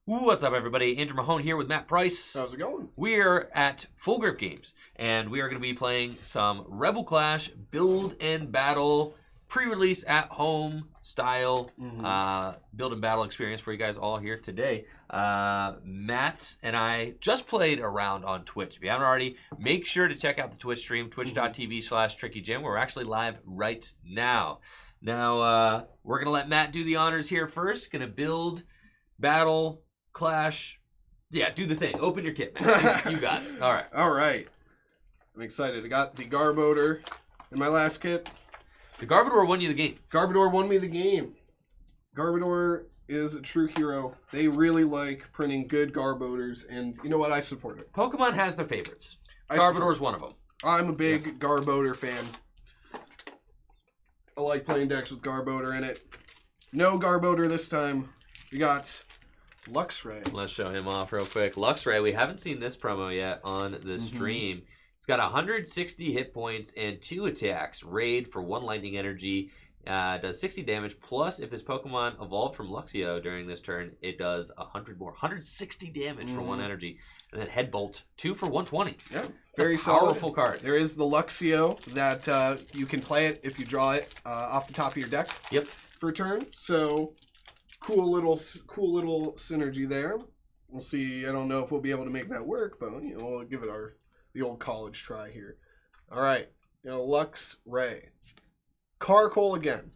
What's up, everybody? Andrew Mahone here with Matt Price. How's it going? We're at Full Grip Games, and we are going to be playing some Rebel Clash Build and Battle pre-release at home style build and battle experience for you guys all here today. Matt and I just played around on Twitch. If you haven't already, make sure to check out the Twitch stream, twitch.tv/TrickyJim. We're actually live right now. Now, we're going to let Matt do the honors here first. Going to build, battle, clash. Yeah, do the thing. Open your kit, man. You got it. All right. All right. I'm excited. I got the Garbodor in my last kit. The Garbodor won you the game. Garbodor won me the game. Garbodor is a true hero. They really like printing good Garbodors, and you know what? I support it. Pokemon has their favorites. Garbodor is one of them. I'm a big Garbodor fan. I like playing decks with Garbodor in it. No Garbodor this time. We got Luxray. Let's show him off real quick. Luxray, we haven't seen this promo yet on the stream. It's got 160 hit points and 2 attacks. Raid for 1 lightning energy. Does 60 damage. Plus, if this Pokemon evolved from Luxio during this turn, it does 100 more. 160 damage for 1 energy. And then Headbolt, 2 for 120. Yeah, it's very a powerful solid card. There is the Luxio that you can play it if you draw it off the top of your deck. Yep. For a turn. So cool little synergy there. We'll see. I don't know if we'll be able to make that work, but you know, we'll give it the old college try here. All right, Luxray. Carkol again.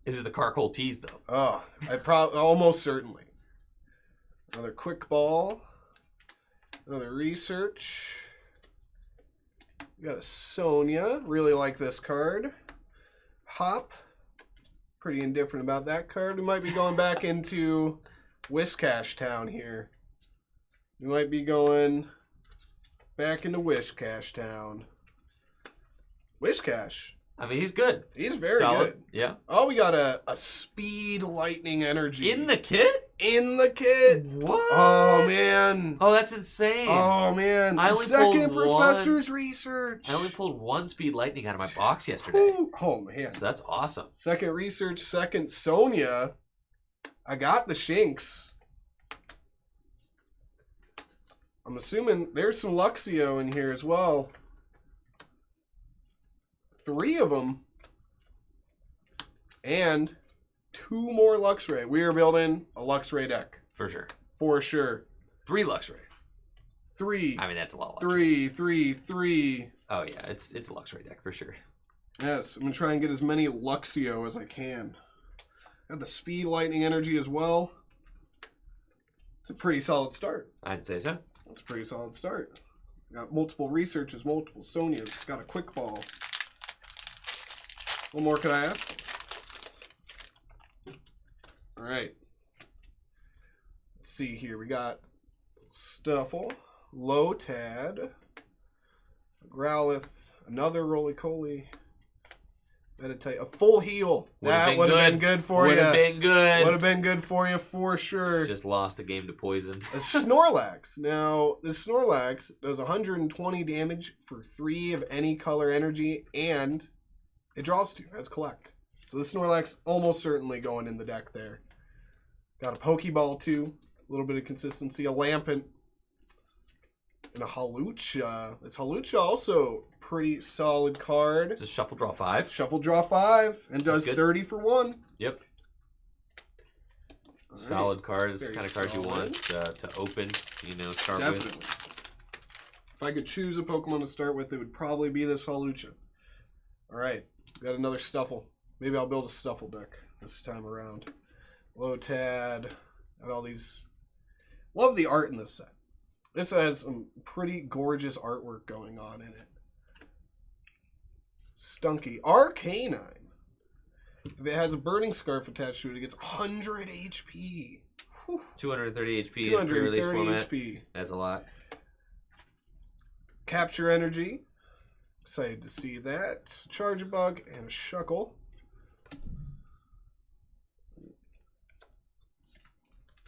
Is it the Carkol tease though? Oh, almost certainly. Another quick ball. Another research. We got a Sonia. Really like this card. Hop. Pretty indifferent about that card. We might be going back into Whiscash Town here. We might be going back into Whiscash Town. Whiscash. I mean, he's good. He's very solid. good. Yeah. Oh, we got a speed lightning energy. In the kit? In the kit. What? Oh, man. Oh, that's insane. Oh, man. I only Second pulled Professor's Research. I only pulled 1 speed lightning out of my box yesterday. Ooh. Oh, man. So that's awesome. Second Research, second Sonia. I got the Shinx. I'm assuming there's some Luxio in here as well. 3 of them. And 2 more Luxray. We are building a Luxray deck. For sure. For sure. 3 Luxray. 3. I mean, that's a lot of Luxrays. 3. Oh, yeah. It's a Luxray deck for sure. Yes. I'm going to try and get as many Luxio as I can. Got the speed lightning energy as well. It's a pretty solid start. I'd say so. It's a pretty solid start. Got multiple researches, multiple Sonias. Got a quick ball. What more could I ask? All right. Let's see here. We got Stuffle, Lotad, Growlithe, another Roly-Coly, Meditate, a full heal. That would have been good for you. Would have been good. Would have been good for you for sure. Just lost a game to poison. A Snorlax. Now, the Snorlax does 120 damage for 3 of any color energy, and it draws 2 as collect. So the Snorlax almost certainly going in the deck there. Got a Pokeball too. A little bit of consistency. A Lampent. And a Hawlucha. This Hawlucha also pretty solid card. It's a Shuffle Draw 5. Shuffle Draw 5. And does 30 for 1. Yep. All solid right. card. It's the Very kind of card solid. you want to open. You know, start Definitely. with. If I could choose a Pokemon to start with, it would probably be this Hawlucha. Alright. Got another Stuffle. Maybe I'll build a Stuffle deck this time around. Lotad. Got all these. Love the art in this set. This has some pretty gorgeous artwork going on in it. Stunky. Arcanine. If it has a Burning Scarf attached to it, it gets 100 HP. Whew. 230 HP in 230 pre-release format. HP. That's a lot. Capture Energy. Excited to see that. Charge Bug and a Shuckle.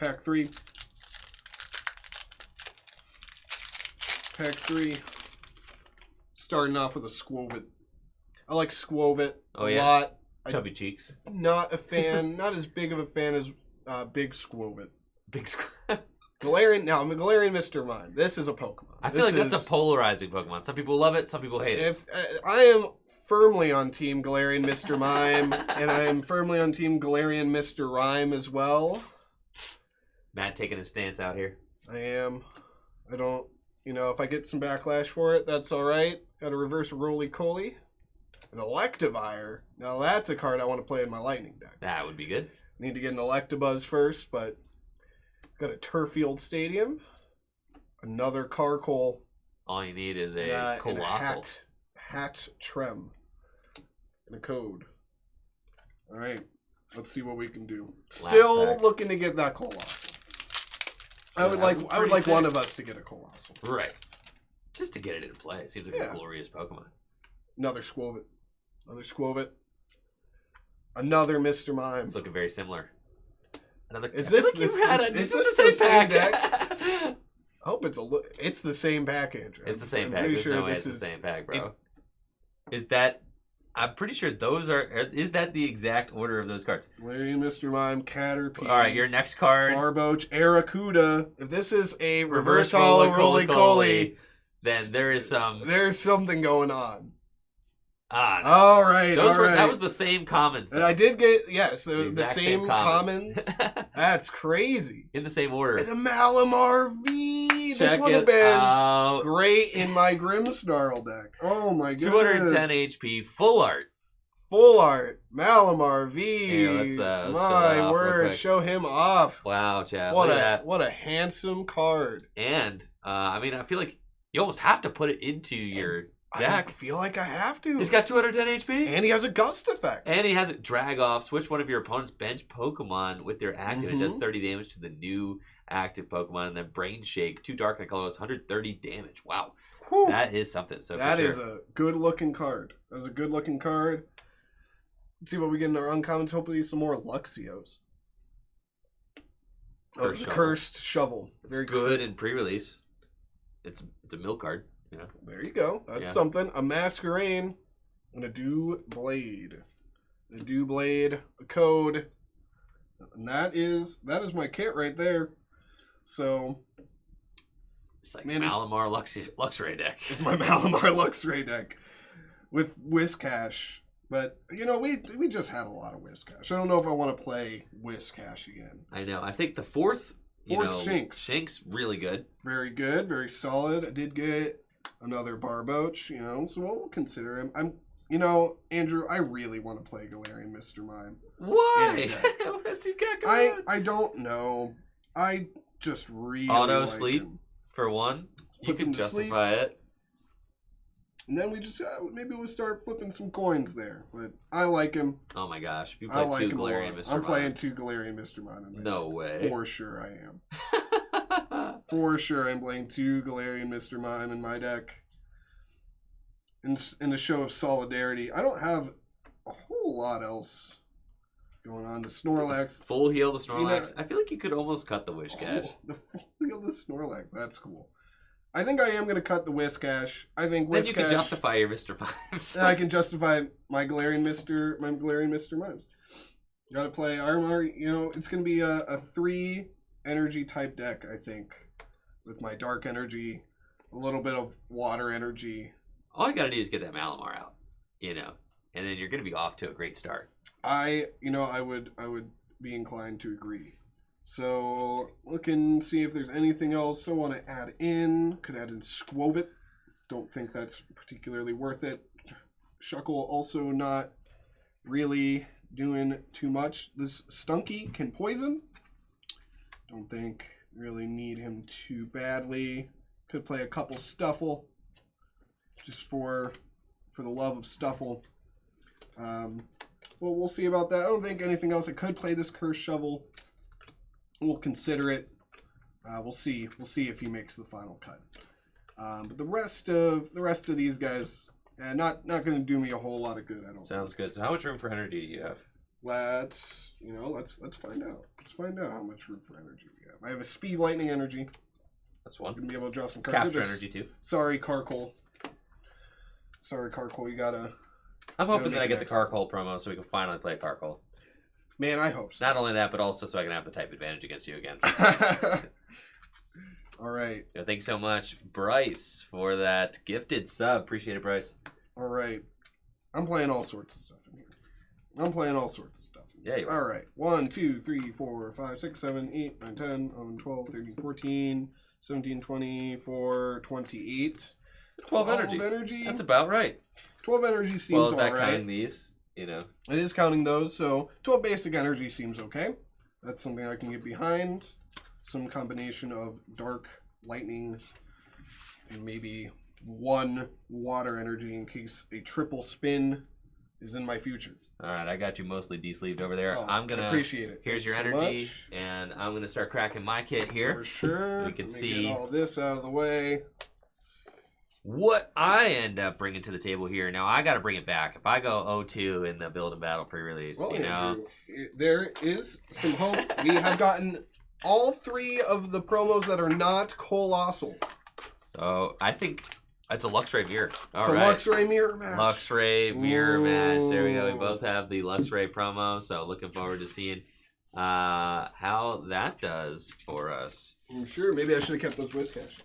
Pack 3. Pack 3. Starting off with a Squovit. I like Squovit a lot. Chubby cheeks. Not a fan, not as big of a fan as Big Squovit. Big Galarian. Now I'm a Galarian Mr. Mime. This is a Pokemon. I feel like that's a polarizing Pokemon. Some people love it, some people hate it. If I am firmly on Team Galarian Mr. Mime, and I am firmly on Team Galarian Mr. Rhyme as well. Matt taking his stance out here. I am. I don't. If I get some backlash for it, that's all right. Got a reverse roly-coly. An Electivire. Now that's a card I want to play in my Lightning deck. That would be good. Need to get an Electabuzz first, but got a Turffield Stadium. Another Carkol. All you need is a Colossal. And a hat Trem. And a code. All right. Let's see what we can do. Still looking to get that Colossal. I would like one of us to get a Colossal. Right. Just to get it into play. It seems like a glorious Pokemon. Another Squovit. Another Mr. Mime. It's looking very similar. Is this the same deck? I hope it's the same pack, Andrew. It's the same pack. There's no way it's the same pack, bro. Is that... I'm pretty sure those are... Is that the exact order of those cards? Galarian Mr. Mime, Caterpie. All right, your next card... Barboach, Aracuda. If this is a reverse hollow roly-coly, then there is some... There's something going on. No. All right, That was the same commons. And I did get, the same commons. That's crazy. In the same order. And a Malamar V. This would have been great in my Grimmsnarl deck. Oh my goodness. 210 HP, full art. Full art. Malamar V. Here, let's my word, show him off. Wow, Chad. What a handsome card. And, I feel like you almost have to put it into your... deck. I feel like I have to. He's got 210 HP. And he has a gust effect. And he has it drag off. Switch one of your opponent's bench Pokemon with their active. It does 30 damage to the new active Pokemon. And then Brain Shake, 2 dark and colorless, 130 damage. Wow. Whew. That is something. So that is a good looking card. Let's see what we get in our uncommons. Hopefully some more Luxios. Cursed Shovel. Very good in pre-release. It's a milk card. Yeah. There you go. That's something. A Masquerain and a Doublade. A code. And that is my kit right there. So it's like Malamar Luxray deck. It's my Malamar Luxray deck with Whiscash. But we just had a lot of Whiscash. I don't know if I want to play Whiscash again. I know. I think the fourth Shinx. Shinx really good. Very good. Very solid. I did get another Barboach, so we'll consider him. Andrew, I really want to play Galarian Mr. Mime. Why? What's he got going on? I don't know. I just really auto sleep him. For one. You can justify it. And then we just maybe we'll start flipping some coins there. But I like him. Oh my gosh! If you play two Galarian Mr. Mime, I'm playing 2 Galarian Mr. Mime. No way. For sure I am. For sure, I'm playing 2 Galarian Mr. Mime in my deck. In a show of solidarity. I don't have a whole lot else going on. The Snorlax. Full heal the Snorlax. I feel like you could almost cut the Whiscash. The full heal the Snorlax. That's cool. I think I am going to cut the Whiscash. I think Whiscash... Then you can justify your Mr. Mimes. I can justify my Galarian Mr. Mimes. Got to play Armor. It's going to be a 3 energy type deck, I think. With my dark energy, a little bit of water energy. All you got to do is get that Malamar out, and then you're going to be off to a great start. I would be inclined to agree. So, look and see if there's anything else I want to add in. Could add in Squovit. Don't think that's particularly worth it. Shuckle also not really doing too much. This Stunky can poison. Don't think really need him too badly. Could play a couple Stuffle. Just for the love of Stuffle. Well, we'll see about that. I don't think anything else. I could play this Cursed Shovel. We'll consider it. We'll see. We'll see if he makes the final cut. But the rest of these guys, not going to do me a whole lot of good. I don't. Sounds good. So how much room for energy do you have? Let's find out. Let's find out how much room for energy we have. I have a Speed Lightning energy. That's one. Gonna be able to draw some cards. Capture energy too. Sorry, Carkol. You gotta. I'm hoping that I get the Carkol promo so we can finally play Carkol. Man, I hope so. Not only that, but also so I can have the type advantage against you again. All right. Yeah, thanks so much, Bryce, for that gifted sub. Appreciate it, Bryce. All right. I'm playing all sorts of stuff in here. Yeah, you are. All right. 1, 2, 3, 4, 5, 6, 7, 8, 9, 10, 11, 12, 13, 14, 17, 24, 28. 12 energy. That's about right. 12 energy seems all right. Well, is that counting these? You know. It is counting those, so 12 basic energy seems okay. That's something I can get behind. Some combination of dark lightning and maybe 1 water energy in case a triple spin is in my future. All right, I got you mostly de-sleeved over there. Oh, I'm gonna appreciate it. Here's your Thank you energy, so much. and I'm gonna start cracking my kit here. For sure. We can Let me see get all this out of the way. what I end up bringing to the table here. Now I got to bring it back. If I go 0-2 in the Build and Battle pre-release, Well, you know, Andrew, there is some hope. We have gotten all 3 of the promos that are not colossal. so I think it's a Luxray mirror. It's a Luxray mirror match. Luxray mirror match. There we go. We Ooh. both have the Luxray promo, so looking forward to seeing how that does for us. I'm sure. Maybe I should have kept those whiz cash.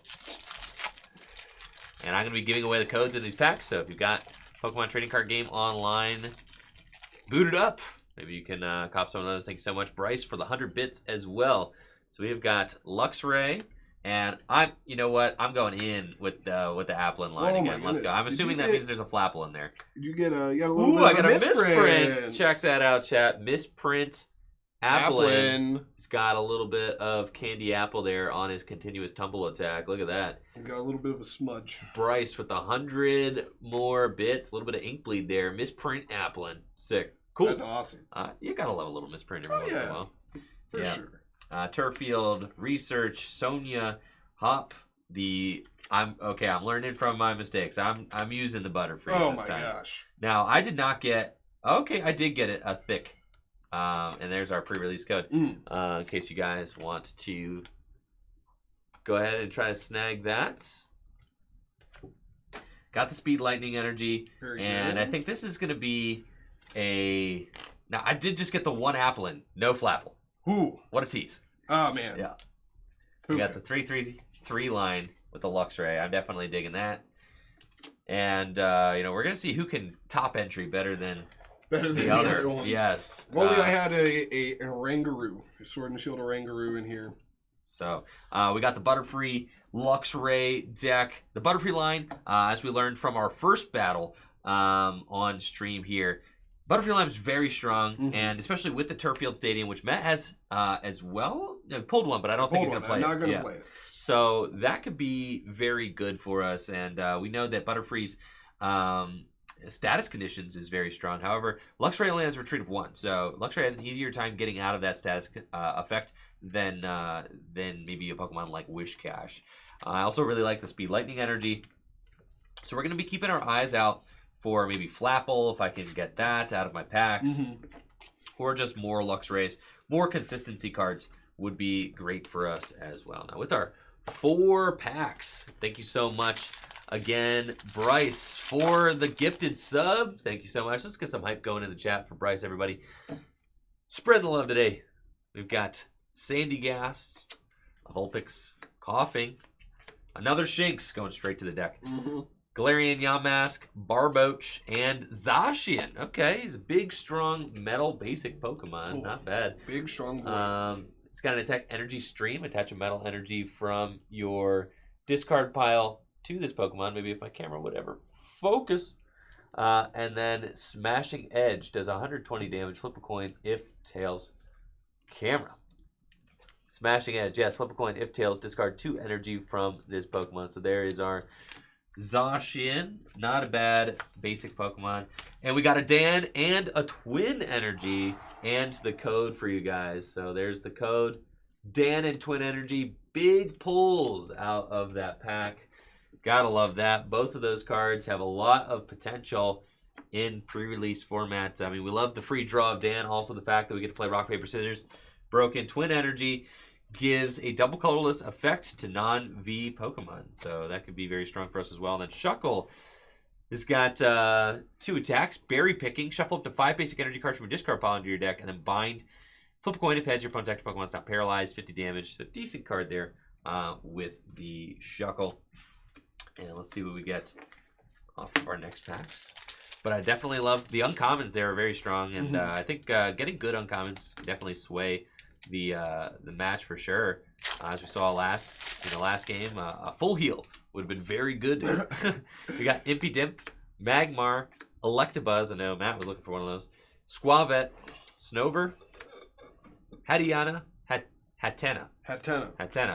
And I'm going to be giving away the codes in these packs, so if you've got Pokemon Trading Card Game Online booted up, maybe you can cop some of those. Thank you so much, Bryce, for the 100 bits as well. So we've got Luxray, and you know what? I'm going in with the Applin line again. Let's go. I'm assuming that means there's a Flapple in there. You got a little bit I of got a a misprint. Check that out, chat. Misprint. Applin. He's got a little bit of Candy Apple there on his continuous tumble attack. Look at that. He's got a little bit of a smudge. Bryce with 100 more bits. A little bit of ink bleed there. Misprint Applin. Sick. Cool. That's awesome. You gotta love a little misprint every once in a while. For sure. Turffield, Research, Sonia, Hop. I'm learning from my mistakes. I'm using the Butterfree this time. Oh my gosh. Now I did not get. Okay, I did get it a thick. And there's our pre-release code. In case you guys want to go ahead and try to snag that. Got the Speed Lightning energy. Very and good. I think this is going to be a... Now, I did just get the 1 Applin. No Flapple. Ooh. What a tease. Oh, man. Yeah. We got the 3-3-3 line with the Luxray. I'm definitely digging that. And, we're going to see who can top entry better than... the other one. Yes. If only I had a Rangaroo, a Sword and Shield Rangaroo in here. So we got the Butterfree Luxray deck. The Butterfree line, as we learned from our first battle on stream here, Butterfree line is very strong, and especially with the Turffield Stadium, which Matt has as well. Pulled one, but I don't think he's going to play it. I'm not going to play it. So that could be very good for us, and we know that Butterfree's status conditions is very strong. However, Luxray only has a retreat of 1, so Luxray has an easier time getting out of that status effect than maybe a Pokemon like Wishcash. I also really like the Speed Lightning energy, so we're going to be keeping our eyes out for maybe Flapple if I can get that out of my packs, or just more Luxrays. More consistency cards would be great for us as well. Now with our 4 packs, thank you so much. Again, Bryce, for the gifted sub. Thank you so much. Let's get some hype going in the chat for Bryce, everybody. Spread the love today. We've got Sandy Gas, Vulpix, Coughing, another Shinx going straight to the deck. Galarian Yamask, Barboach, and Zacian. Okay, he's a big, strong, metal, basic Pokemon. Ooh, not bad. Big, strong boy. It's got an attack energy stream. Attach a metal energy from your discard pile to this Pokemon. Maybe if my camera would ever focus. And then Smashing Edge does 120 damage. Flip a coin if tails. Camera. Smashing Edge. Yes, flip a coin if tails. Discard 2 energy from this Pokemon. So there is our Zacian. Not a bad basic Pokemon. And we got a Dan and a Twin energy and the code for you guys. So there's the code. Dan and Twin energy. Big pulls out of that pack. Gotta love that. Both of those cards have a lot of potential in pre-release formats. I mean, we love the free draw of Dan. Also, the fact that we get to play rock, paper, scissors. Broken Twin Energy gives a double colorless effect to non-V Pokemon. So that could be very strong for us as well. And then Shuckle It's got 2 attacks, berry picking, shuffle up to 5 basic energy cards from your discard pile into your deck, and then bind. Flip a coin if heads, your opponent's active Pokemon's not paralyzed, 50 damage. So decent card there with the Shuckle. And let's see what we get off of our next packs. But I definitely love the uncommons there are very strong, and I think getting good uncommons can definitely sway the match for sure. As we saw in the last game, a full heal would have been very good. We got Impy Dimp, Magmar, Electabuzz. I know Matt was looking for one of those. Squavette, Snover, Hadiana, Hatena,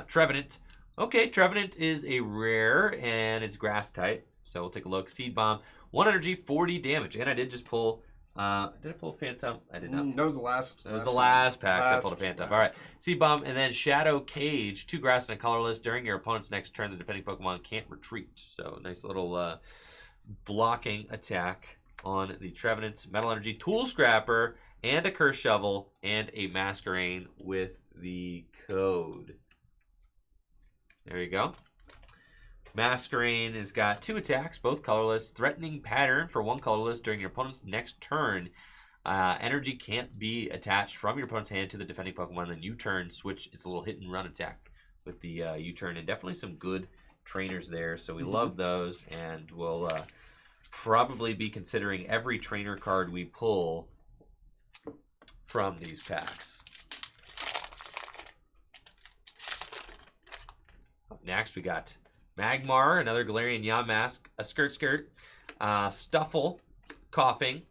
Trevenant. Okay, Trevenant is a rare and it's grass type, so we'll take a look. Seed Bomb, 1 energy, 40 damage, and I did just pull. Did I pull a Phantom? I did not. That was the last. That was the last pack. I pulled a Phantom. All right, Seed Bomb, and then Shadow Cage, 2 grass and a colorless. During your opponent's next turn, the defending Pokemon can't retreat. So nice little blocking attack on the Trevenant. Metal Energy, Tool Scrapper, and a Curse Shovel, and a Masquerain with the code. There you go. Masquerain has got 2 attacks, both colorless. Threatening Pattern for 1 colorless during your opponent's next turn. Energy can't be attached from your opponent's hand to the defending Pokemon. Then U-turn, switch its a little hit and run attack with the U-turn. And definitely some good trainers there. So we love those. And we'll probably be considering every trainer card we pull from these packs. Up next, we got Magmar, another Galarian Yamask, a Skirt, Stuffle, Coughing,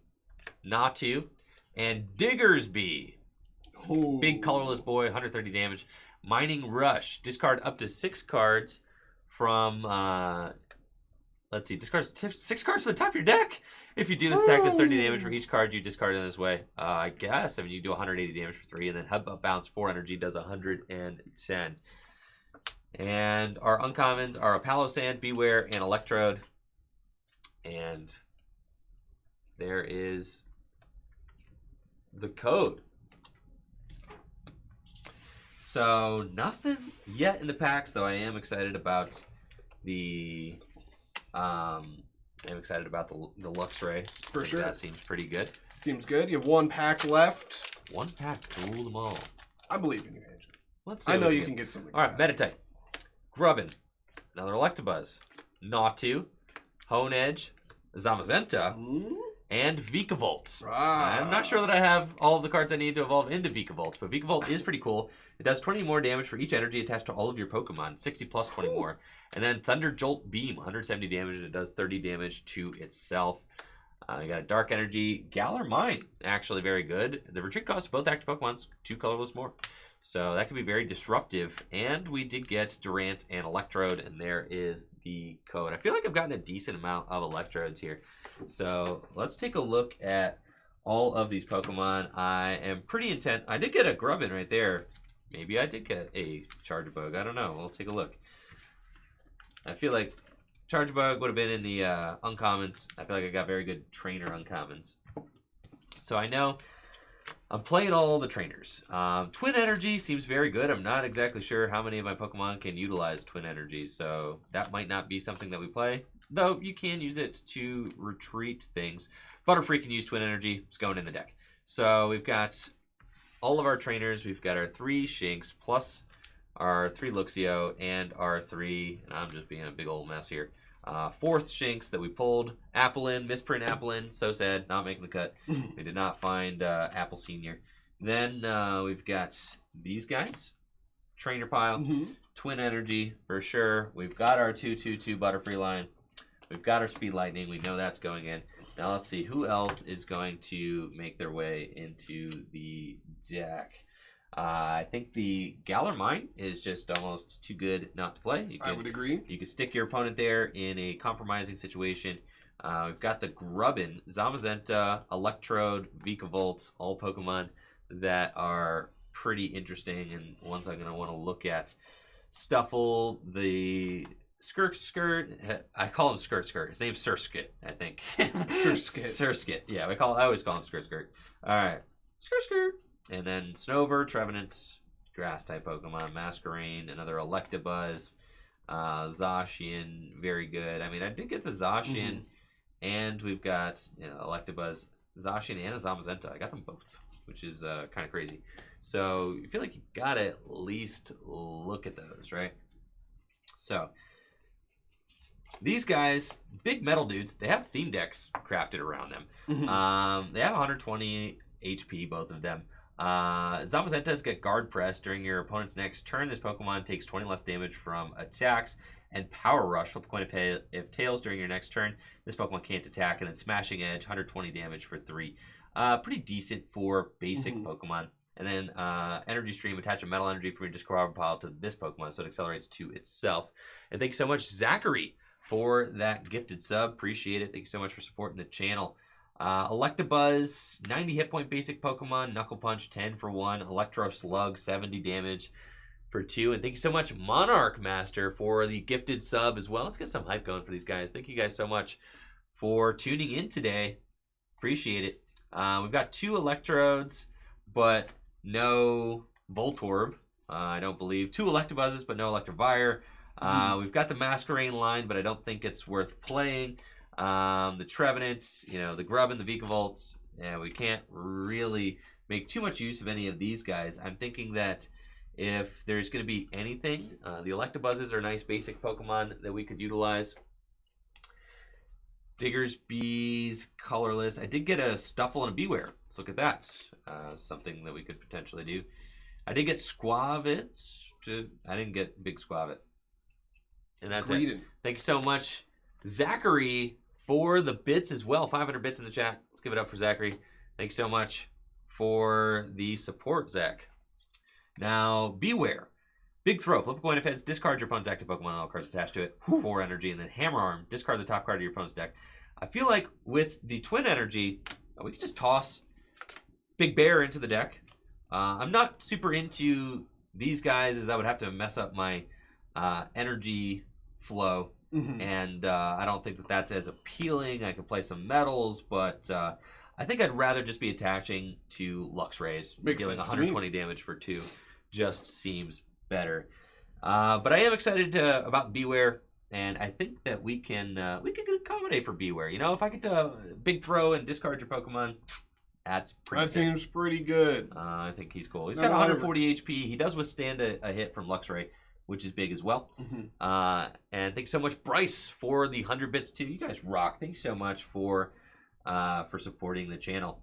Natu, and Diggersby. Big colorless boy, 130 damage. Mining Rush, discard up to 6 cards from, let's see, discard 6 cards from the top of your deck. If you do this attack, does 30 damage for each card you discard in this way. I guess, I mean, you do 180 damage for 3, and then Hub Bounce 4 energy does 110. And our uncommons are a Palossand, Beware, and Electrode. And there is the code. So nothing yet in the packs, though I am excited about the the Luxray. For sure. That seems pretty good. Seems good. You have 1 pack left. 1 pack to rule them all. I believe in you, Angel. Let's see. I know you can get something. All right, Meditite. Grubbin, another Electabuzz, Natu, Honedge, Zamazenta, and Vikavolt. I'm not sure that I have all of the cards I need to evolve into Vikavolt, but Vikavolt is pretty cool. It does 20 more damage for each energy attached to all of your Pokemon, 60 plus 20 more. And then Thunder Jolt Beam, 170 damage, and it does 30 damage to itself. You got a Dark Energy, Galar Mine, actually very good. The retreat cost of both active Pokemon's 2 colorless more. So that could be very disruptive. And we did get Durant and Electrode, and there is the code. I feel like I've gotten a decent amount of Electrodes here. So let's take a look at all of these Pokemon. I am pretty intent. I did get a Grubbin right there. Maybe I did get a Charjabug. I don't know. We'll take a look. I feel like Charjabug would have been in the uncommons. I feel like I got very good trainer uncommons. So I know I'm playing all the trainers. Twin Energy seems very good. I'm not exactly sure how many of my Pokemon can utilize Twin Energy, so that might not be something that we play. Though you can use it to retreat things. Butterfree can use Twin Energy. It's going in the deck. So we've got all of our trainers. We've got our 3 Shinx plus our 3 Luxio and our 3, and I'm just being a big old mess here, 4th Shinx that we pulled. Applin, misprint Applin, so sad, not making the cut. We did not find Apple Senior. Then we've got these guys, Trainer Pile, Twin Energy for sure. We've got our 2/2/2 Butterfree line. We've got our Speed Lightning. We know that's going in. Now let's see who else is going to make their way into the deck. I think the Galar Mine is just almost too good not to play. I would agree. You can stick your opponent there in a compromising situation. We've got the Grubbin, Zamazenta, Electrode, Vikavolt, all Pokemon that are pretty interesting and ones I'm going to want to look at. Stuffle, the Skirt. I call him Skirt. His name's Surskit, I think. Surskit. Yeah, I always call him Skirt. All right. Skirt. And then Snover, Trevenant, grass-type Pokemon, Masquerain, another Electabuzz, Zacian, very good. I mean, I did get the Zacian And we've got, Electabuzz, Zacian, and a Zamazenta. I got them both, which is kind of crazy. So you feel like you got to at least look at those, right? So these guys, big metal dudes, they have theme decks crafted around them. They have 120 HP, both of them. Zamazentas get guard press during your opponent's next turn. This Pokemon takes 20 less damage from attacks. And Power Rush, flip a coin if tails during your next turn. This Pokemon can't attack. And then Smashing Edge, 120 damage for 3. Pretty decent for basic Pokemon. And then Energy Stream, attach a metal energy from your discard pile to this Pokemon so it accelerates to itself. And thank you so much, Zachary, for that gifted sub. Appreciate it. Thank you so much for supporting the channel. Electabuzz, 90 hit point basic Pokemon. Knuckle Punch, 10 for 1. Electro Slug, 70 damage for 2. And thank you so much, Monarch Master, for the gifted sub as well. Let's get some hype going for these guys. Thank you guys so much for tuning in today. Appreciate it. We've got 2 Electrodes, but no Voltorb. I don't believe. 2 Electabuzzes, but no Electivire. We've got the Masquerain line, but I don't think it's worth playing. The Trevenant, the Grubbin, the Vikavolt. Yeah, we can't really make too much use of any of these guys. I'm thinking that if there's going to be anything, the Electabuzzes are nice basic Pokemon that we could utilize. Diggers, Bees, Colorless. I did get a Stuffle and a Beware. Let's look at that. Something that we could potentially do. I did get Squavit. I didn't get Big Squavit. And that's it. Thank you so much, Zachary, for the bits as well. 500 bits in the chat. Let's give it up for Zachary. Thanks so much for the support, Zach. Now, Beware. Big Throw. Flip a coin if heads. Discard your opponent's active Pokemon and all cards attached to it. 4 energy. And then Hammer Arm. Discard the top card of your opponent's deck. I feel like with the Twin Energy, we could just toss Big Bear into the deck. I'm not super into these guys, as I would have to mess up my energy flow. And I don't think that that's as appealing. I could play some metals, but I think I'd rather just be attaching to Luxrays. Dealing 120 damage for 2 just seems better. But I am excited about Beware, and I think that we can accommodate for Beware. If I get to Big Throw and discard your Pokemon, that's pretty sick. Seems pretty good. I think he's cool. He's got 140 HP. He does withstand a hit from Luxray, which is big as well. And thanks so much, Bryce, for the 100 bits too. You guys rock. Thanks so much for supporting the channel.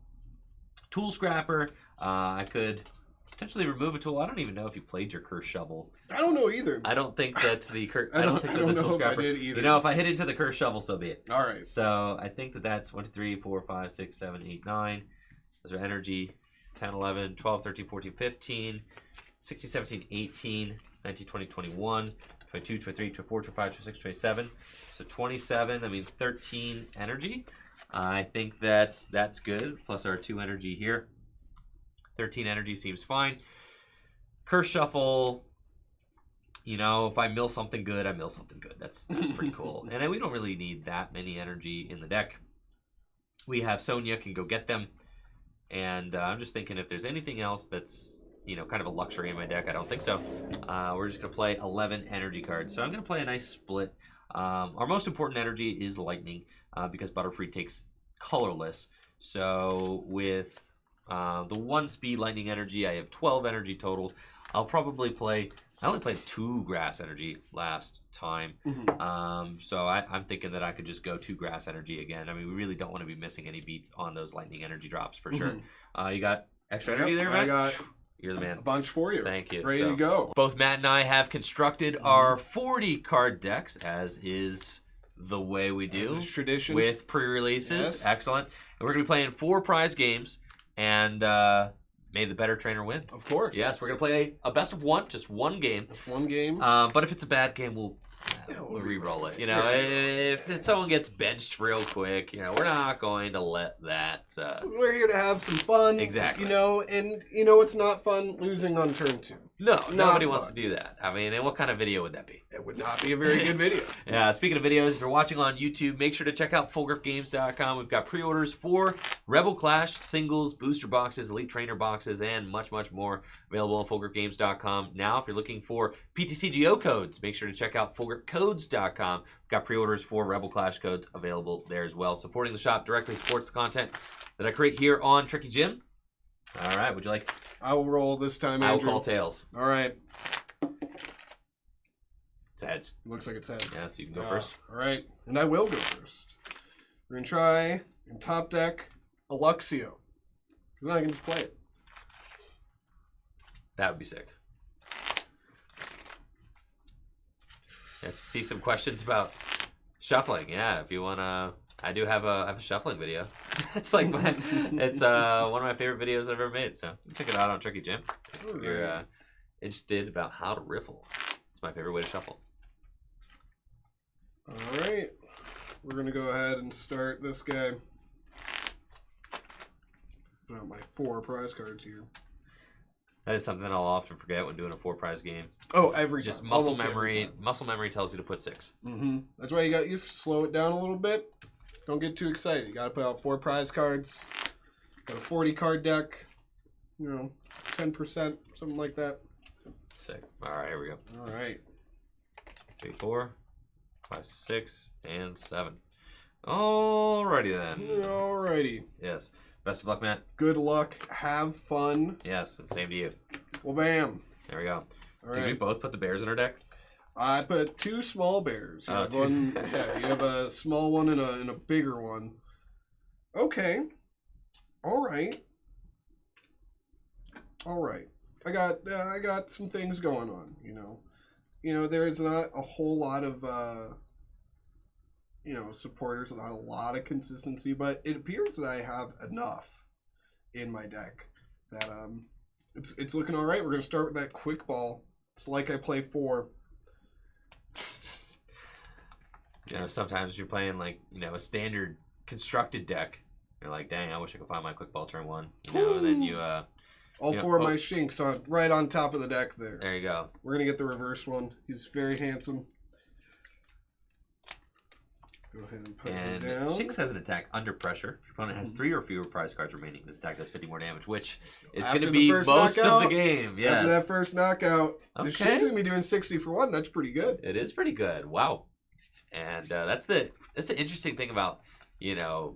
Tool Scrapper. I could potentially remove a tool. I don't even know if you played your Curse Shovel. I don't know either. I don't think that's the I don't think that's the Tool Scrapper. I did either. If I hit into the Curse Shovel, so be it. All right. So I think that's 1, 2, 3, 4, 5, 6, 7, 8, 9. Those are energy. 10, 11, 12, 13, 14, 15, 16, 17, 18, 19, 20, 21, 22, 23, 24, 25, 26, 27. So 27, that means 13 energy. I think that's good, plus our 2 energy here. 13 energy seems fine. Curse Shuffle, if I mill something good, I mill something good. That's pretty cool. And we don't really need that many energy in the deck. We have Sonia, can go get them. And I'm just thinking if there's anything else that's, kind of a luxury in my deck. I don't think so. We're just going to play 11 energy cards. So I'm going to play a nice split. Our most important energy is Lightning because Butterfree takes Colorless. So with the 1 speed Lightning energy, I have 12 energy total. I'll probably play... I only played 2 Grass energy last time. So I'm thinking that I could just go 2 Grass energy again. I mean, we really don't want to be missing any beats on those Lightning energy drops for sure. You got extra energy there, Matt? You're the man. A bunch for you. Thank you. Ready to go. Both Matt and I have constructed our 40 card decks, as is the way we do. As is tradition. With pre-releases. Yes. Excellent. And we're going to be playing 4 prize games, and may the better trainer win. Of course. Yes, we're going to play a best of 1, just 1 game. Just 1 game. But if it's a bad game, we'll re-roll it. If someone gets benched real quick, we're not going to let that. We're here to have some fun. Exactly. And it's not fun losing on turn 2. No, nobody wants to do that. I mean, and what kind of video would that be? It would not be a very good video. Yeah, speaking of videos, if you're watching on YouTube, make sure to check out FullGripGames.com. We've got pre-orders for Rebel Clash, singles, booster boxes, elite trainer boxes, and much, much more available on FullGripGames.com. Now, if you're looking for PTCGO codes, make sure to check out FullGripCodes.com. rebelclashcodes.com. We've got pre-orders for Rebel Clash codes available there as well. Supporting the shop directly supports the content that I create here on Tricky Jim. All right, would you like? I will roll this time, I will Andrew. call tails. All right. It's heads. Looks like it's heads. Yeah, so you can go first. All right, and I will go first. We're going to try in top deck Aluxio. Because then I can just play it. That would be sick. Yes, see some questions about shuffling. Yeah, if you wanna, I do have a shuffling video. It's like one of my favorite videos I've ever made. So check it out on Tricky Jim. If you're interested about how to riffle, it's my favorite way to shuffle. All right, we're gonna go ahead and start this guy. Put out my 4 prize cards here. That is something I'll often forget when doing a 4-prize game. Oh, every Just time. muscle Almost every memory. time. Muscle memory tells you to put 6. That's why you slow it down a little bit. Don't get too excited. You got to put out 4 prize cards. Got a 40 card deck. 10%, something like that. Sick. All right, here we go. All right. 3, 4, 5, 6, and 7. Alrighty then. Alrighty. Yes. Best of luck, Matt. Good luck. Have fun. Yes, and same to you. Well, bam. There we go. All Did we right. both put the bears in our deck? I put 2 small bears. You Oh, have 2. one. Yeah, you have a small one and a bigger one. Okay. All right. All right. I got some things going on. There's not a whole lot of supporters, not a lot of consistency, but it appears that I have enough in my deck that it's looking all right. We're gonna start with that quick ball. It's like I play 4. Sometimes you're playing a standard constructed deck. You're like, dang, I wish I could find my quick ball turn 1. And then you all 4 of my shinks right on top of the deck there. There you go. We're gonna get the reverse one. He's very handsome. Go ahead and put him down. Shinx has an attack under pressure. If your opponent has 3 or fewer prize cards remaining, this attack does 50 more damage, which is going to be most of the game. Yes. After that first knockout, the Okay. Shinx going to be doing 60 for 1. That's pretty good. It is pretty good. Wow. And that's the interesting thing about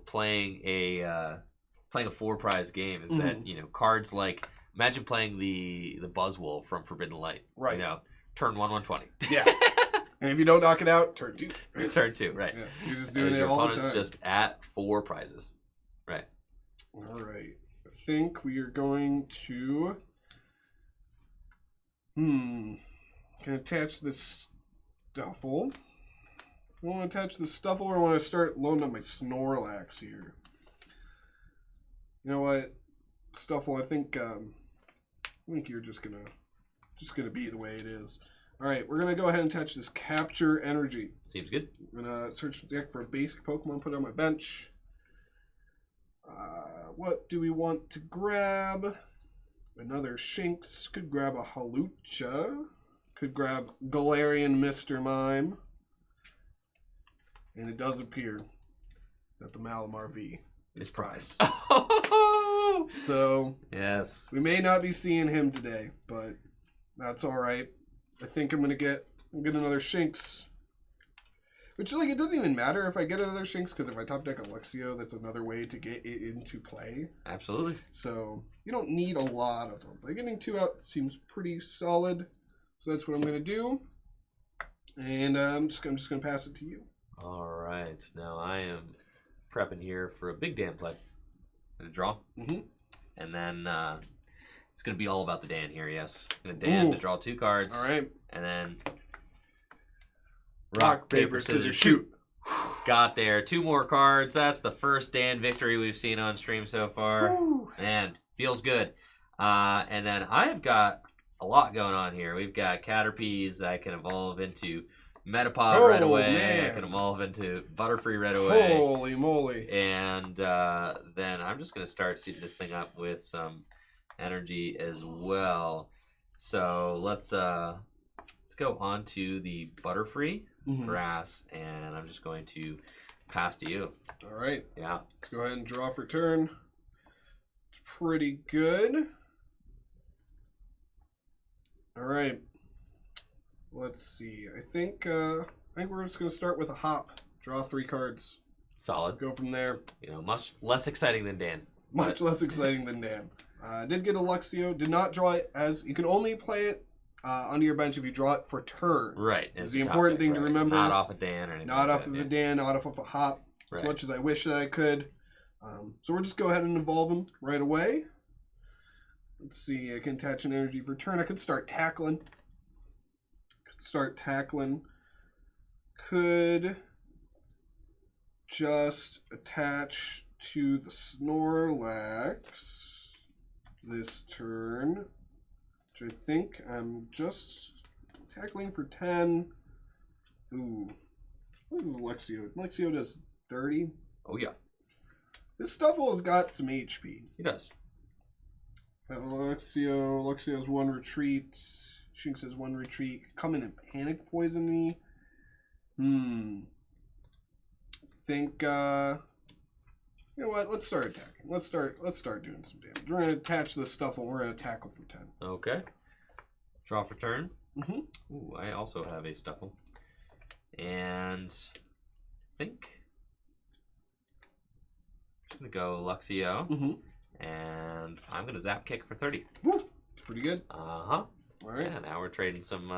playing a 4 prize game is that cards like, imagine playing the Buzzwole from Forbidden Light. Right. Turn 1, 120. Yeah. And if you don't knock it out, turn 2. Turn 2, right. Yeah, you're just doing it your all the opponent's time. just at 4 prizes. Right. All right. I think we are going to... Can attach this Stuffle. I want to attach the Stuffle, or I want to start loading up my Snorlax here. You know what? Stuffle, I think you're just gonna be the way it is. All right, we're going to go ahead and touch this Capture Energy. Seems good. I'm going to search the deck for a basic Pokemon, put it on my bench. What do we want to grab? Another Shinx. Could grab a Halucha. Could grab Galarian Mr. Mime. And it does appear that the Malamar V is prized. So, yes. we may not be seeing him today, but that's all right. I think I'm gonna get another Shinx, which it doesn't even matter if I get another Shinx, because if I top deck Aluxio, that's another way to get it into play. Absolutely. So you don't need a lot of them. But getting 2 out seems pretty solid. So that's what I'm gonna do, and I'm just gonna pass it to you. All right. Now I am prepping here for a big Dan play. Gonna draw, and then it's gonna be all about the Dan here. Yes, gonna Dan to draw 2 cards. All right. And then Rock, paper, scissors, shoot. Got there. 2 more cards. That's the first Dan victory we've seen on stream so far. Woo. Man, feels good. And then I've got a lot going on here. We've got Caterpies. I can evolve into Metapod right away. Man. I can evolve into Butterfree right away. Holy moly. And then I'm just going to start suiting this thing up with some energy as well. So let's go on to the Butterfree grass, and I'm just going to pass to you. All right. Yeah. Let's go ahead and draw for turn. It's pretty good. All right. Let's see. I think I think we're just going to start with a hop. Draw 3 cards. Solid. Go from there. You know, much less exciting than Dan. Much less exciting than Dan. Did get a Luxio. Did not draw it as... You can only play it onto your bench if you draw it for turn. Right. It's the important thing to remember. Not off a Dan or anything. Not off of a Dan, not off of a hop. Right. As much as I wish that I could. So we'll just go ahead and evolve him right away. Let's see. I can attach an energy for turn. I could start tackling. Could just attach to the Snorlax this turn, which I think I'm just tackling for 10. Ooh. What is Luxio? Luxio does 30. Oh, yeah. This Stuffle's got some HP. He does. Luxio. Luxio has 1 retreat. Shinx has 1 retreat. Come in and panic poison me. Think, you know what? Let's start attacking. Let's start doing some damage. We're going to attach this stuff and we're going to tackle for 10. Okay. Draw for turn. Mm-hmm. Ooh, I also have a Stuffle. And I think I'm going to go Luxio. Mm-hmm. And I'm going to Zap Kick for 30. Woo! Pretty good. Uh-huh. All right. Yeah, now we're trading some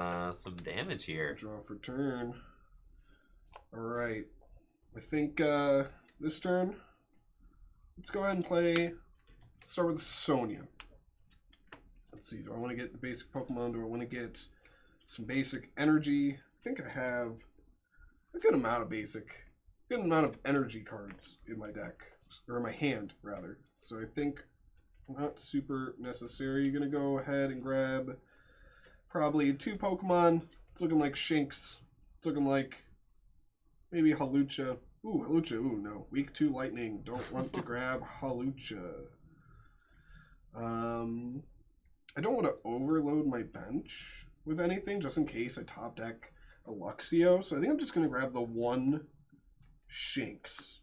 damage here. Draw for turn. All right. I think this turn, let's go ahead and play. Let's start with Sonia. Let's see. Do I want to get the basic Pokemon? Do I want to get some basic energy? I think I have a good amount of energy cards in my deck, or in my hand rather. So I think not super necessary. You're gonna go ahead and grab probably 2 Pokemon. It's looking like Shinx. It's looking like maybe Hawlucha. Ooh, Hawlucha. Ooh, no. Weak 2 Lightning. Don't want to grab Hawlucha. I don't want to overload my bench with anything, just in case I top deck a Luxio. So I think I'm just going to grab the 1 Shinx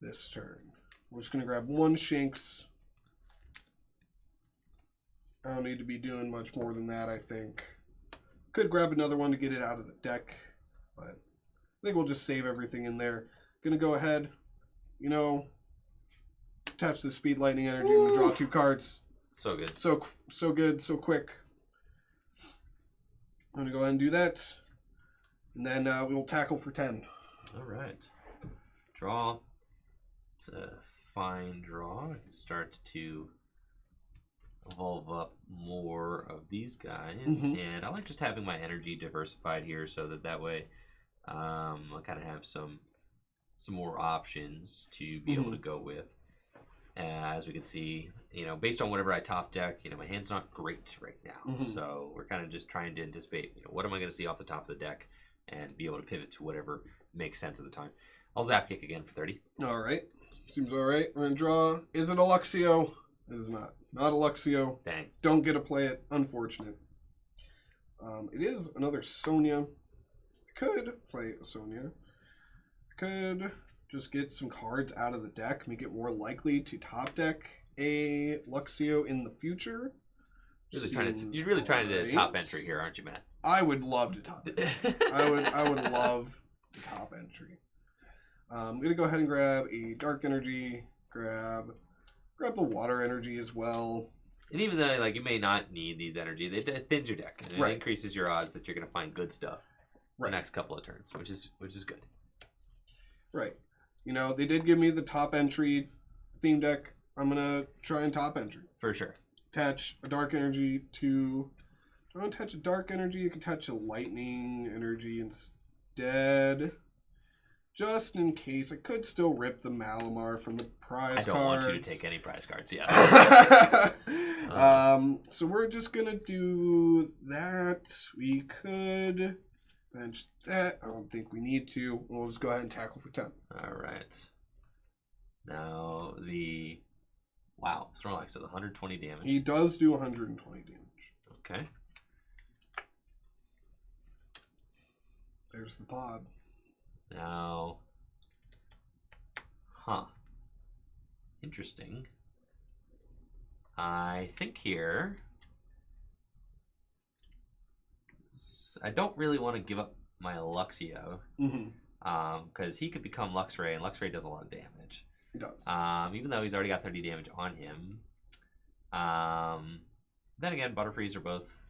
this turn. We're just going to grab 1 Shinx. I don't need to be doing much more than that, I think. Could grab another one to get it out of the deck, but I think we'll just save everything in there. Gonna go ahead, you know, attach the Speed Lightning Energy. I'm gonna draw 2 cards. So good. So good, so quick. I'm gonna go ahead and do that, and then we will tackle for 10. All right. Draw. It's a fine draw. I can start to evolve up more of these guys, and I like just having my energy diversified here, so that way I'll kind of have some more options to be able to go with. As we can see, you know, based on whatever I top deck, you know, my hand's not great right now, so we're kind of just trying to anticipate, you know, what am I going to see off the top of the deck, and be able to pivot to whatever makes sense at the time. I'll Zap Kick again for 30. All right, seems all right. We're gonna draw. Is it a Luxio? It is not. Not a Luxio. Dang. Don't get to play it. Unfortunate. It is another Sonia. I could play a Sonia. I could just get some cards out of the deck, make it more likely to top deck a Luxio in the future. You're really trying to top entry here, aren't you, Matt? I would love to top entry. I would love to top entry. I'm gonna go ahead and grab a Dark Energy. Grab the Water Energy as well. And even though, like, you may not need these energy, it thins your deck, and it increases your odds that you're going to find good stuff the next couple of turns, which is good. Right. You know, they did give me the top entry theme deck. I'm gonna try and top entry for sure. Attach a Dark Energy to. Do I want to attach a Dark Energy? You can attach a Lightning Energy instead. Just in case, I could still rip the Malamar from the prize cards. I don't want you to take any prize cards, yeah. So we're just going to do that. We could bench that. I don't think we need to. We'll just go ahead and tackle for 10. All right. Now, wow, Snorlax does 120 damage. He does do 120 damage. Okay. There's the pod. Now, interesting. I think here, I don't really want to give up my Luxio. Because he could become Luxray, and Luxray does a lot of damage. He does. Even though he's already got 30 damage on him. Then again, Butterfrees are both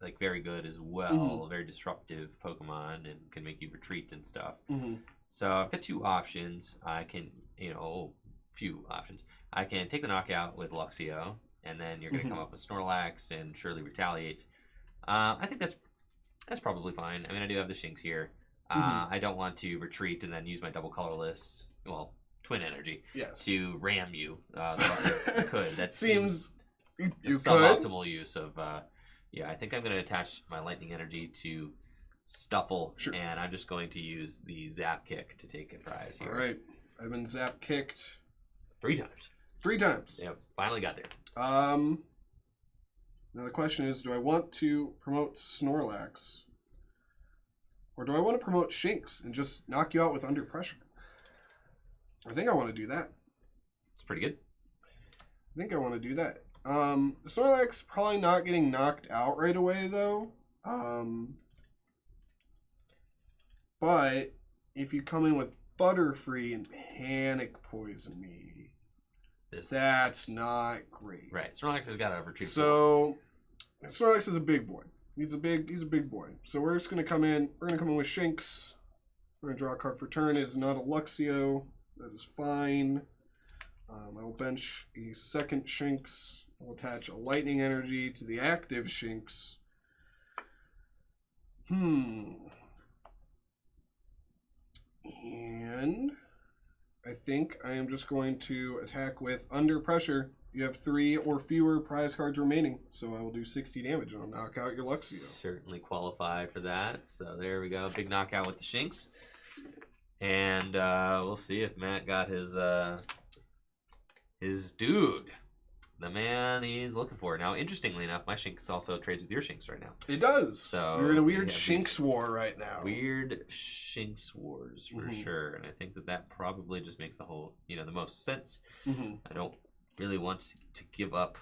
like very good as well. Very disruptive Pokemon and can make you retreat and stuff. So I've got two options. I can, few options. I can take the knockout with Luxio, and then you're going to come up with Snorlax and surely retaliate. I think that's probably fine. I mean, I do have the Shinx here. I don't want to retreat and then use my double colorless, twin energy to ram you. I could. That seems you suboptimal use of. I think I'm going to attach my lightning energy to Stuffle, and I'm just going to use the Zap Kick to take a prize here. All right, I've been Zap Kicked 3 times. 3 times. Yep, finally got there. Now the question is, do I want to promote Snorlax? Or do I want to promote Shinx and just knock you out with Under Pressure? I think I want to do that. It's pretty good. I think I want to do that. Snorlax probably not getting knocked out right away, though. But if you come in with Butterfree and Panic Poison me, that's not great. Right. Snorlax has got to retreat. So Snorlax is a big boy. He's a big boy. So we're just gonna come in. We're gonna come in with Shinx. We're gonna draw a card for turn. It is not a Luxio. That is fine. I will bench a second Shinx. I will attach a lightning energy to the active Shinx. And I think I am just going to attack with Under Pressure. You have 3 or fewer prize cards remaining, so I will do 60 damage and I'll knock out your Luxio. Certainly qualify for that. So there we go. Big knockout with the Shinx. And we'll see if Matt got his dude. The man he's looking for. Now, interestingly enough, my Shinx also trades with your Shinx right now. It does. So we're in a weird Shinx war right now. Weird Shinx wars for sure. And I think that probably just makes the whole, the most sense. I don't really want to give up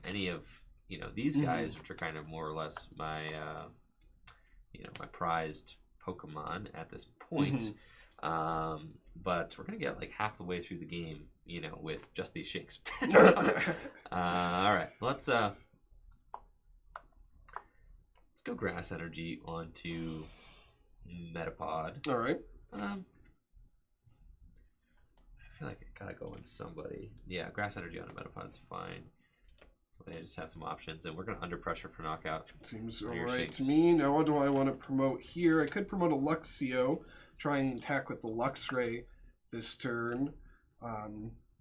any of, these guys, which are kind of more or less my, my prized Pokemon at this point. But we're going to get like half the way through the game, with just these Shinx. All right, let's go Grass Energy onto Metapod. All right. I feel like I gotta go with somebody. Yeah, Grass Energy on a Metapod's fine. I just have some options, and we're gonna Under Pressure for knockout. Seems alright to me. Now, what do I want to promote here? I could promote a Luxio, try and attack with the Luxray this turn.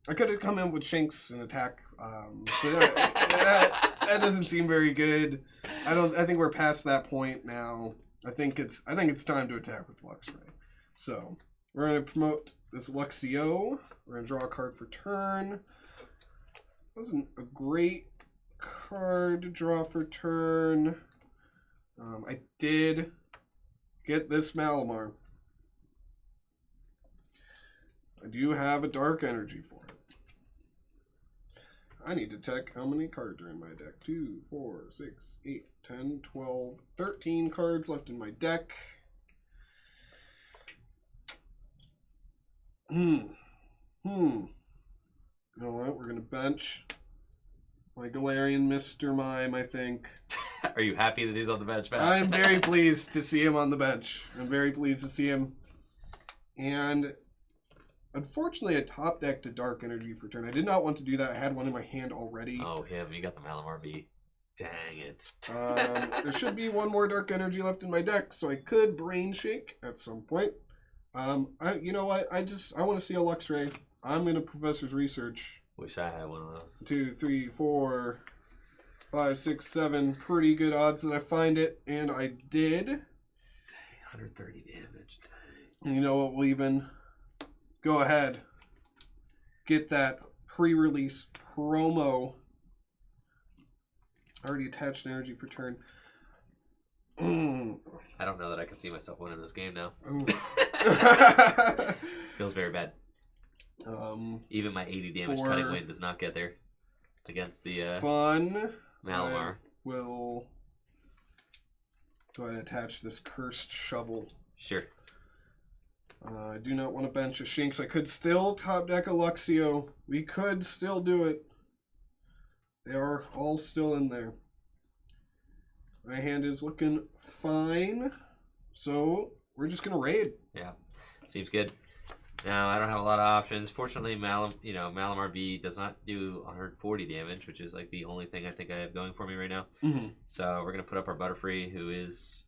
I could have come in with Shinx and attack, but that doesn't seem very good. I think we're past that point now. I think it's time to attack with Luxray. So we're gonna promote this Luxio. We're gonna draw a card for turn. Wasn't a great card to draw for turn. I did get this Malamar. I do have a Dark Energy for it. I need to check how many cards are in my deck. 2, 4, 6, 8, 10, 12, 13 cards left in my deck. You know what? We're going to bench my Galarian Mr. Mime, I think. Are you happy that he's on the bench, Matt? I'm very pleased to see him on the bench. I'm very pleased to see him. And unfortunately, I top decked a Dark Energy for turn. I did not want to do that. I had one in my hand already. Oh, him. You got the Malamar B. Dang it. There should be one more Dark Energy left in my deck, so I could Brain Shake at some point. You know what? I want to see a Luxray. I'm going to Professor's Research. Wish I had one of those. 2, 3, 4, 5, 6, 7. Pretty good odds that I find it, and I did. Dang, 130 damage. Dang. And you know what? We'll even go ahead, get that pre-release promo. Already attached energy for turn. I don't know that I can see myself winning this game now. Feels very bad. Even my 80 damage cutting wind does not get there against the fun Malamar. Will Go ahead and attach this cursed shovel. Sure. I do not want to bench a Shinx. I could still top deck a Luxio. We could still do it. They are all still in there. My hand is looking fine. So we're just going to raid. Yeah, seems good. Now, I don't have a lot of options. Fortunately, Malamar B does not do 140 damage, which is like the only thing I think I have going for me right now. Mm-hmm. So we're going to put up our Butterfree, who is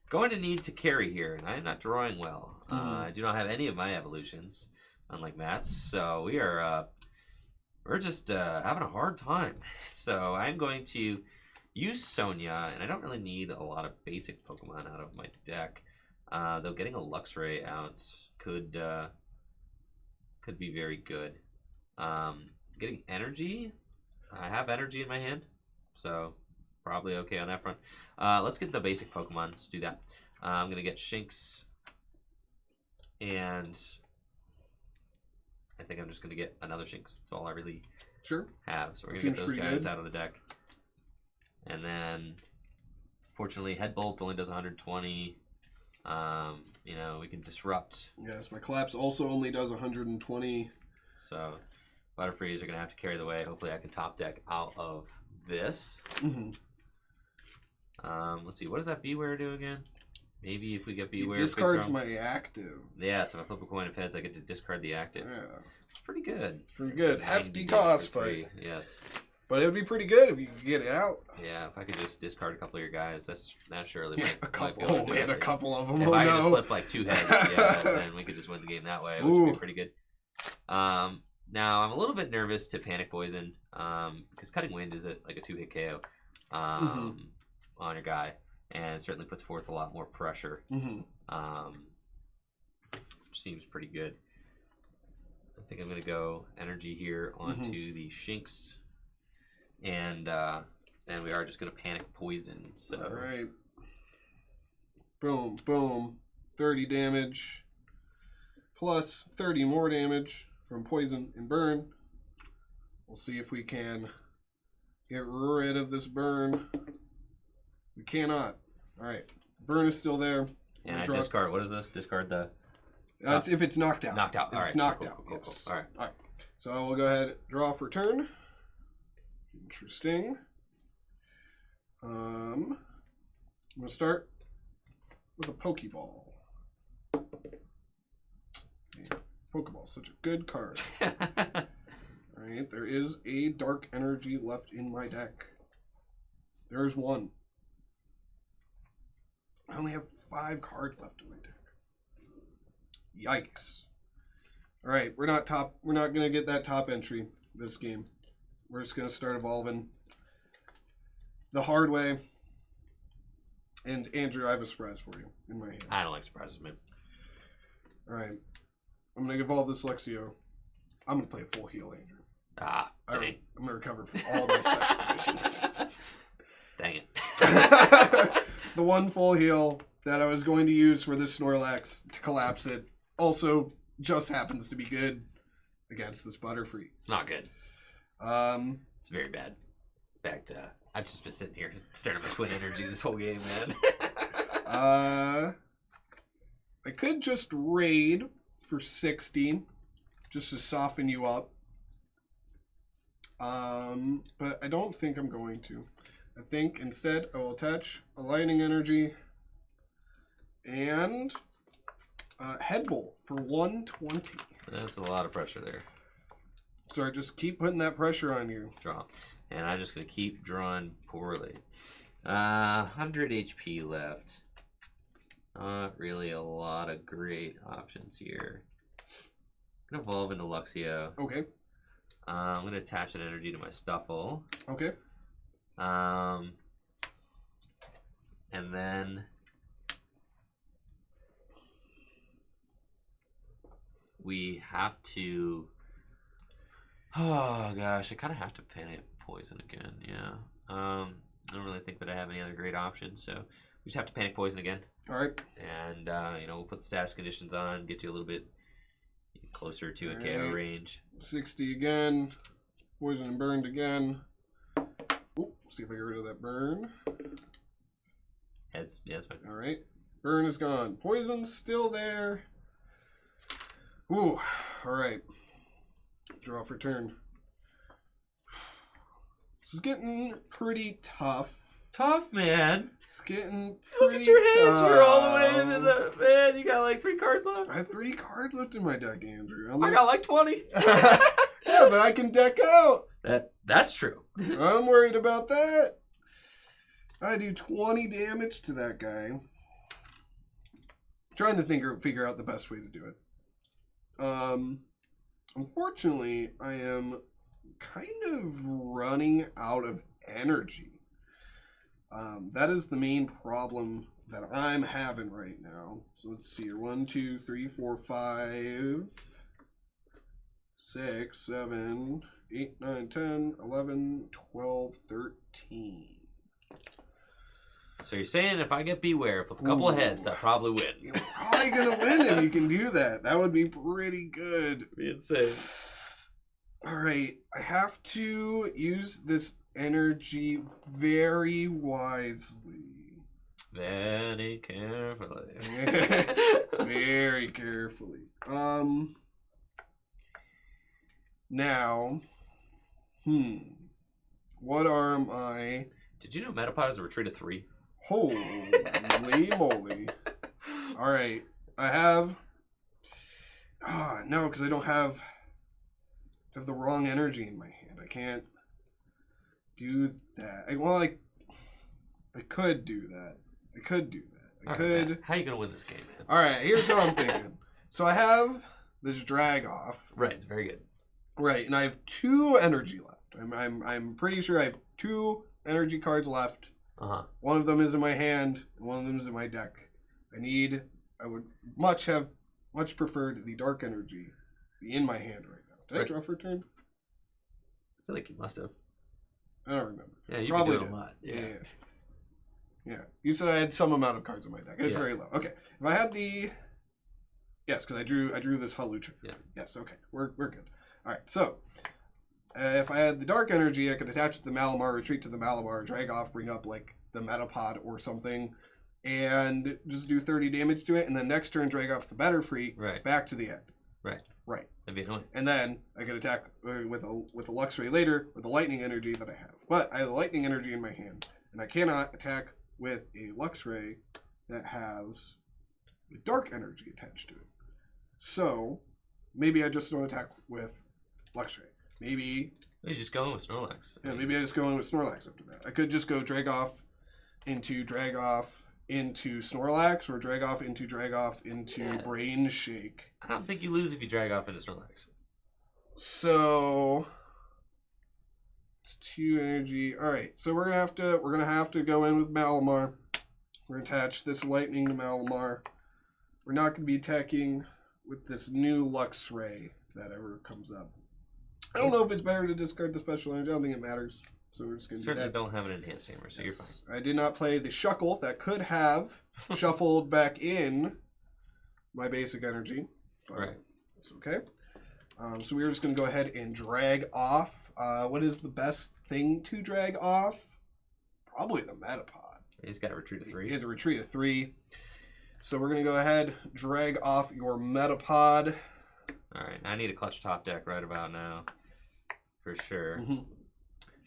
going to need to carry here, and I am not drawing well. I do not have any of my evolutions, unlike Matt's. So we're just having a hard time. So I'm going to use Sonia, and I don't really need a lot of basic Pokemon out of my deck. Though getting a Luxray out could be very good. Getting energy, I have energy in my hand, so probably okay on that front. Let's get the basic Pokemon. Let's do that. I'm gonna get Shinx, and I think I'm just gonna get another Shinx. That's all I really have. So we're gonna get those guys out of the deck, and then fortunately, Headbolt only does 120. We can disrupt. Yes, my Collapse also only does 120. So Butterfrees are going to have to carry the way. Hopefully I can top deck out of this. Let's see. What does that Beware do again? Maybe if we get Beware. It discards my active. Yeah, so if I flip a coin of heads, I get to discard the active. Yeah. It's pretty good. It's pretty good. Hefty cost, but... Yes. But it would be pretty good if you could get it out. Yeah, if I could just discard a couple of your guys, that surely might. A couple. Oh man, a couple of them. If I could just flip like 2 heads, then we could just win the game that way, which would be pretty good. Now I'm a little bit nervous to Panic Poison, because Cutting Wind is like a 2-hit KO on your guy, and certainly puts forth a lot more pressure. Which seems pretty good. I think I'm gonna go energy here onto the Shinx. And we are just going to Panic Poison. So. All right. Boom, boom. 30 damage. Plus 30 more damage from Poison and Burn. We'll see if we can get rid of this burn. We cannot. All right. Burn is still there. And I discard. What is this? Discard the... That's if it's knocked out. Knocked out. If all it's right. knocked cool, out. Cool, Yes. All right. All right. So we'll go ahead, draw for turn. Interesting. I'm going to start with a Pokeball. Pokeball, such a good card. Alright, there is a Dark Energy left in my deck. There's one. I only have 5 cards left in my deck. Yikes. Alright, we're not gonna get that top entry this game. We're just gonna start evolving the hard way. And Andrew, I have a surprise for you in my hand. I don't like surprises, man. Alright. I'm gonna evolve this Luxio. I'm gonna play a full heal, Andrew. Ah, dang. I'm gonna recover from all my special conditions. Dang it. The one full heal that I was going to use for this Snorlax to collapse it also just happens to be good against this Butterfree. It's not good. It's very bad. In fact, I've just been sitting here staring at my twin energy this whole game, man. I could just raid for 60 just to soften you up. But I don't think I'm going to. I think instead I will attach a lightning energy and Headbolt for 120. That's a lot of pressure there. So I just keep putting that pressure on you. Draw. And I'm just going to keep drawing poorly. 100 HP left. Not really a lot of great options here. I'm going to evolve into Luxio. Okay. I'm going to attach an energy to my Stuffle. Okay. And then we have to... Oh, gosh. I kind of have to Panic Poison again. Yeah. I don't really think that I have any other great options, so we just have to Panic Poison again. All right. And, we'll put the status conditions on, get you a little bit closer to a KO range. 60 again. Poison and burned again. Oop, see if I get rid of that burn. Heads. Yeah, that's fine. All right. Burn is gone. Poison's still there. Ooh. All right. Draw for turn. This is getting pretty tough. Tough, man. It's getting Look pretty at your hands. tough. You're all the way into the... Man, you got like 3 cards left. I have 3 cards left in my deck, Andrew. I got like 20. Yeah, but I can deck out. That's true. I'm worried about that. I do 20 damage to that guy. Trying to figure out the best way to do it. Unfortunately, I am kind of running out of energy. That is the main problem that I'm having right now. So let's see here. 1, 2, 3, 4, 5, 6, 7, 8, 9, 10, 11, 12, 13. So you're saying if I get Beware with a couple of heads, I probably win. You're probably going to win if you can do that. That would be pretty good. Be insane. All right. I have to use this energy very wisely. Very carefully. Very carefully. Now, what are my... Did you know Metapod is a retreat of 3? Holy moly. All right. I have... no, because I don't have... I have the wrong energy in my hand. I can't do that. I could do that. I could do that. I could... Right, how are you going to win this game, man? All right, here's what I'm thinking. So I have this drag off. Right, it's very good. Right, and I have 2 energy left. I'm pretty sure I have 2 energy cards left. One of them is in my hand, and one of them is in my deck. I would much preferred the dark energy be in my hand right now. Did I draw for a turn? I feel like you must have. I don't remember. Yeah, you probably doing did. a lot. Yeah. You said I had some amount of cards in my deck. It's very low. Okay. If I had the... Yes, because I drew this Halucha. Yeah. Yes, okay. We're good. All right, so... if I had the dark energy, I could attach it to the Malamar, retreat to the Malamar, drag off, bring up like the Metapod or something, and just do 30 damage to it, and then next turn drag off the Batterfree back to the end. Right. That'd be annoying. And then I could attack with a Luxray later with the lightning energy that I have. But I have the lightning energy in my hand, and I cannot attack with a Luxray that has the dark energy attached to it. So maybe I just don't attack with Luxray. Maybe You just go in with Snorlax. Yeah, maybe I just go in with Snorlax after that. I could just go drag off into Snorlax, or drag off into Brain Shake. I don't think you lose if you drag off into Snorlax. So it's 2 energy. All right, so we're gonna have to go in with Malamar. We're gonna attach this lightning to Malamar. We're not gonna be attacking with this new Luxray if that ever comes up. I don't know if it's better to discard the special energy. I don't think it matters. So we're just going to do that. Certainly don't have an enhanced hammer, so you're fine. I did not play the Shuckle that could have shuffled back in my basic energy. Right. It's okay. So we're just going to go ahead and drag off. What is the best thing to drag off? Probably the Metapod. He's got a retreat of 3. He has a retreat of 3. So we're going to go ahead, drag off your Metapod. All right, I need a clutch top deck right about now. For sure.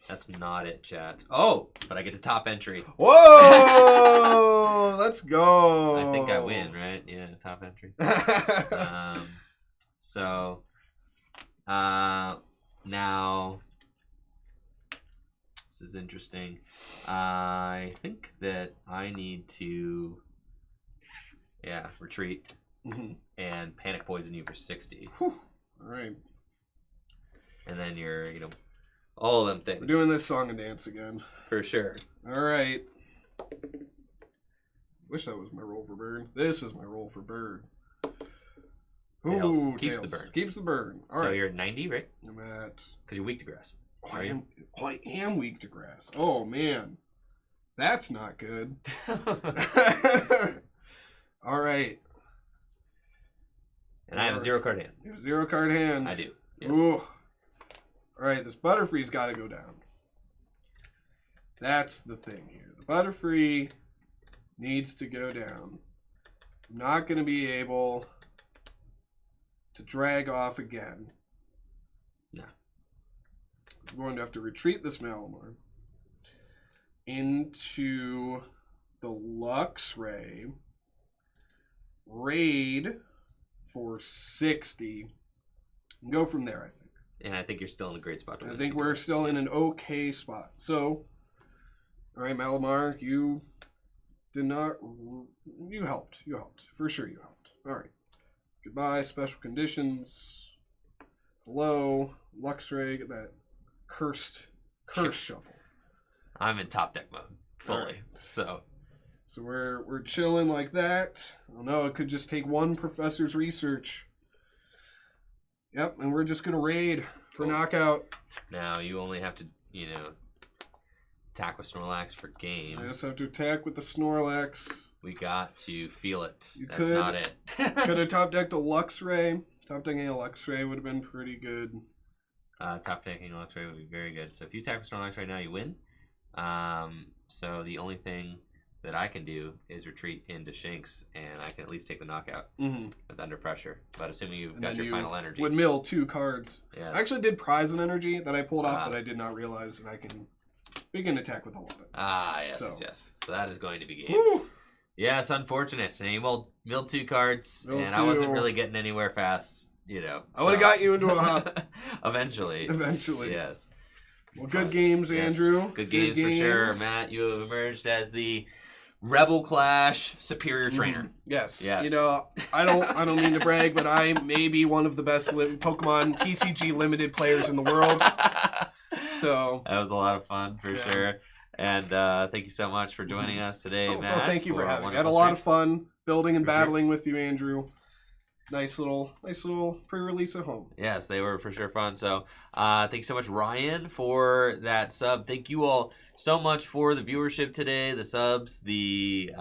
That's not it, chat. Oh, but I get to top entry. Whoa! Let's go. I think I win, right? Yeah, top entry. So, now, this is interesting. I think that I need to, retreat and panic poison you for 60. Whew. All right. And then you're, all of them things. We're doing this song and dance again. For sure. All right. Wish that was my roll for burn. This is my roll for burn. Tails. Ooh, Keeps tails. the burn. Keeps the burn. All so right. you're at 90, right? I'm at... Because you're weak to grass. I am weak to grass. Oh, man. That's not good. All right. And I have a 0-card hand. You have a 0-card hand. I do. Yes. Ooh. All right, this Butterfree's got to go down. That's the thing here. The Butterfree needs to go down. I'm not going to be able to drag off again. No. I'm going to have to retreat this Malamar into the Luxray, raid for 60, and go from there, I think. And I think you're still in a great spot to win. I think we're still in an okay spot. So, all right, Malamar, you did not... You helped. You helped. For sure you helped. All right. Goodbye, special conditions. Hello, Luxray, get that cursed shuffle. I'm in top deck mode, fully. Right. So we're chilling like that. Oh no, it could just take one professor's research. Yep, and we're just gonna raid for knockout. now you only have to, attack with Snorlax for game. I just have to attack with the Snorlax. We got to feel it. That's could- not it. Could have top decked a Luxray. Top decking a Luxray would have been pretty good. Top decking Luxray would be very good. So if you attack with Snorlax right now, you win. So the only thing that I can do is retreat into Shinx, and I can at least take the knockout with under pressure. But assuming you've got your final energy. Would mill 2 cards. Yes. I actually did prize an energy that I pulled off that I did not realize, and I can begin attack with a lot of it. Yes. So that is going to be game. Woo! Yes, unfortunate. So you milled 2 cards, Milled and 2. I wasn't really getting anywhere fast. I would have got you into a hop. Eventually. Yes. Well, good games, Yes. Andrew. Good games for sure. Matt, you have emerged as the Rebel Clash superior trainer. Yes. Yes. I don't mean to brag, but I may be one of the best Pokemon TCG limited players in the world. So that was a lot of fun for sure. And thank you so much for joining us today, Matt. Well, thank you for having me. I had a lot of fun building and battling with you, Andrew. Nice little pre-release at home. Yes, they were for sure fun. So thank you so much, Ryan, for that sub. Thank you all so much for the viewership today, the subs, the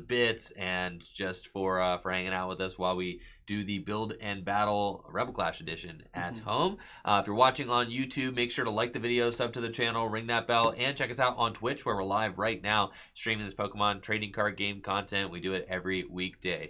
bits, and just for hanging out with us while we do the Build and Battle Rebel Clash edition at home. If you're watching on YouTube, make sure to like the video, sub to the channel, ring that bell, and check us out on Twitch, where we're live right now streaming this Pokemon trading card game content. We do it every weekday.